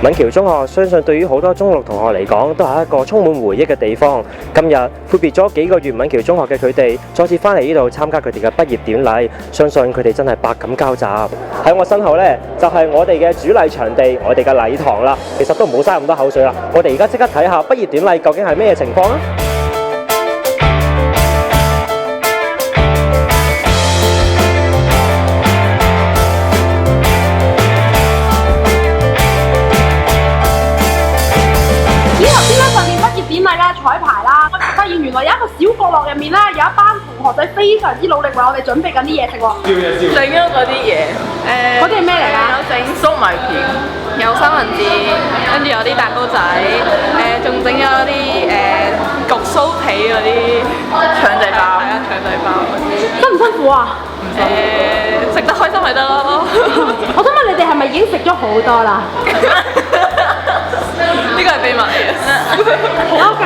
敏橋中學相信對於好多中六同學嚟講，都係一個充滿回憶嘅地方。今日闊別咗幾個月敏橋中學嘅佢哋，再次翻嚟呢度參加佢哋嘅畢業典禮，相信佢哋真係百感交集。喺我身後呢，就係我哋嘅主禮場地，我哋嘅禮堂啦。其實都唔好嘥咁多口水啦，我哋而家即刻睇下畢業典禮究竟係咩情況啊！典禮啦，彩排啦，我發現原來有一個小角落入面咧，有一班同學仔非常之努力為我哋準備緊啲嘢食喎。整咗嗰啲嘢，嗰啲係咩嚟㗎？有整粟米片，有三文治，跟住有啲蛋糕仔，仲整咗啲焗酥皮嗰啲腸仔包，係啊，腸仔包嗰啲。辛唔辛苦啊？食得開心咪得咯。我想問你哋係咪已經食咗好多啦？呢個係秘密嚟嘅。OK。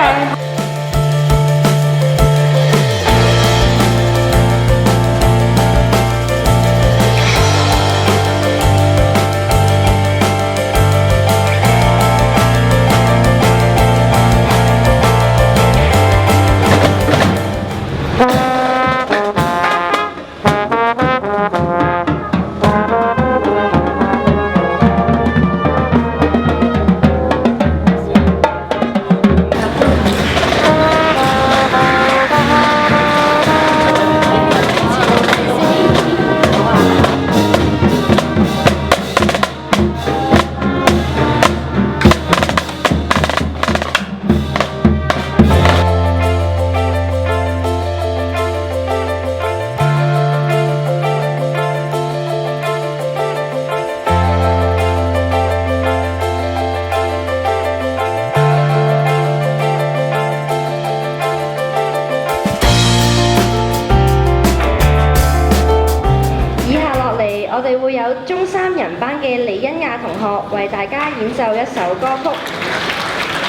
我哋會有中三人班嘅李欣雅同學為大家演奏一首歌曲，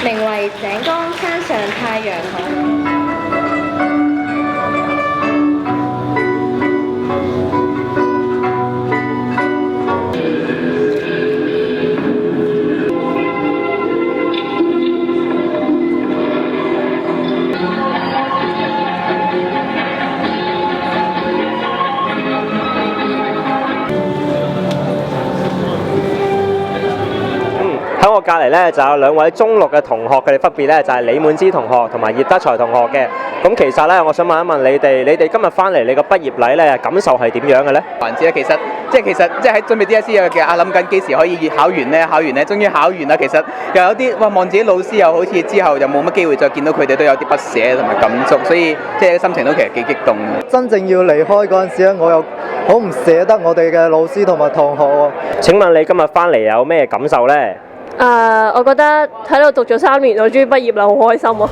名為《井岡山上太陽好》。喺我隔離咧就有兩位中六嘅同學，佢哋分別咧就係李滿之同學同埋葉德才同學嘅。咁其實咧，我想問一問你哋今日翻嚟你個畢業禮咧感受係點樣嘅咧？環節咧，其實喺準備 DSE 嘅，諗緊幾時可以考完咧？終於考完啦。其實又有啲望自己老師又好似之後又冇乜機會再見到佢哋，都有啲不捨同埋感觸，所以心情都其實幾激動。真正要離開嗰陣時咧，我又好唔捨得我哋嘅老師同埋同學喎。請問你今日翻嚟有咩感受咧？我覺得喺度讀咗3年，我終於畢業啦，好開心啊！